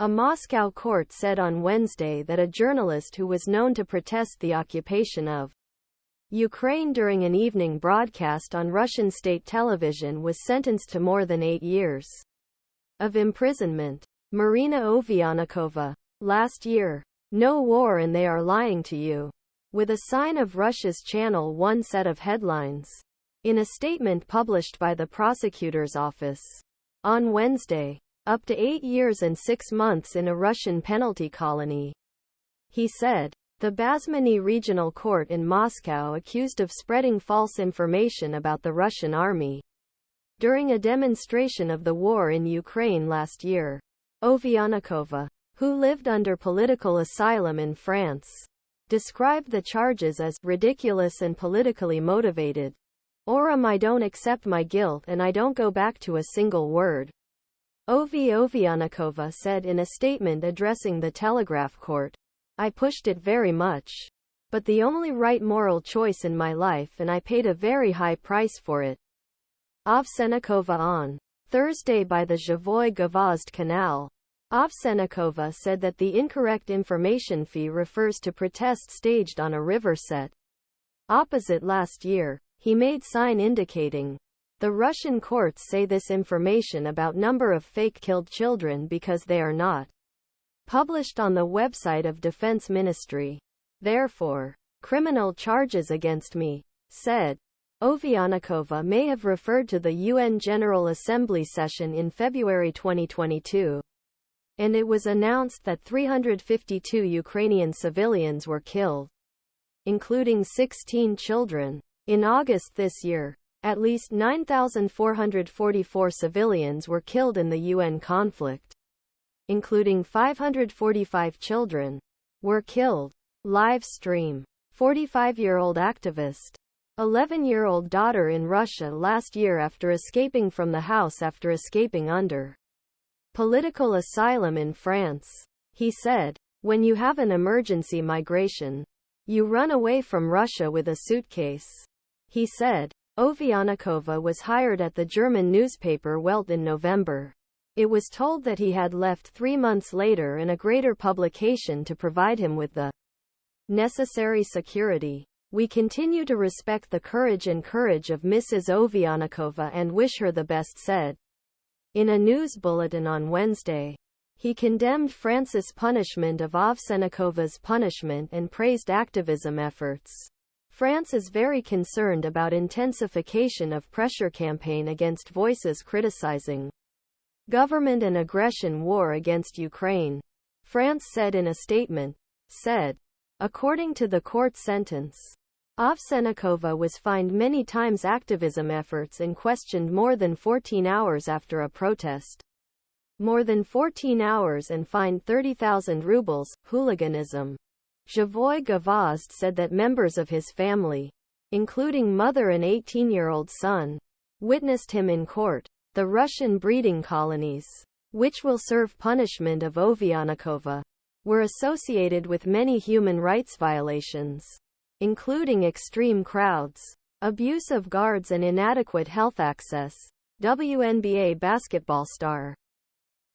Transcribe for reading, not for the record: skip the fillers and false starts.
A Moscow court said on Wednesday that a journalist who was known to protest the occupation of Ukraine during an evening broadcast on Russian state television was sentenced to more than 8 years of imprisonment. Marina Ovsyannikova. Last year. No war and they are lying to you. With a sign of Russia's Channel One set of headlines. In a statement published by the prosecutor's office on Wednesday, up to 8 years and 6 months in a Russian penalty colony. He said, the Basmanny Regional Court in Moscow accused of spreading false information about the Russian army during a demonstration of the war in Ukraine last year. Ovsyannikova, who lived under political asylum in France, described the charges as ridiculous and politically motivated. I don't accept my guilt and I don't go back to a single word. Ovsyannikova said in a statement addressing the Telegraph Court. I pushed it very much. But the only right moral choice in my life and I paid a very high price for it. Ovsyannikova on Thursday by the Zhivoy Gvozd canal. Ovsyannikova said that the incorrect information fee refers to protests staged on a river set opposite last year. He made sign indicating. The Russian courts say this information about number of fake killed children because they are not published on the website of Defense Ministry. Therefore, criminal charges against me, said. Ovsyannikova may have referred to the UN General Assembly session in February 2022. And it was announced that 352 Ukrainian civilians were killed, including 16 children. In August this year, at least 9,444 civilians were killed in the UN conflict, including 545 children, were killed. Live stream. 45-year-old activist. 11-year-old daughter in Russia last year after escaping from the house after escaping under political asylum in France. He said, when you have an emergency migration, you run away from Russia with a suitcase. He said. Ovsyannikova was hired at the German newspaper Welt in November. It was told that he had left 3 months later in a greater publication to provide him with the necessary security. We continue to respect the courage of Mrs. Ovsyannikova and wish her the best, said. In a news bulletin on Wednesday, he condemned France's punishment of Ovsyanikova's punishment and praised activism efforts. France is very concerned about intensification of pressure campaign against voices criticizing government and aggression war against Ukraine, France said in a statement. According to the court sentence, Ovsyannikova was fined many times activism efforts and questioned more than 14 hours after a protest. More than 14 hours and fined 30,000 rubles, hooliganism. Zhivoy Gvozd said that members of his family, including mother and 18-year-old son, witnessed him in court. The Russian breeding colonies, which will serve punishment of Ovsyannikova, were associated with many human rights violations, including extreme crowds, abuse of guards and inadequate health access. WNBA basketball star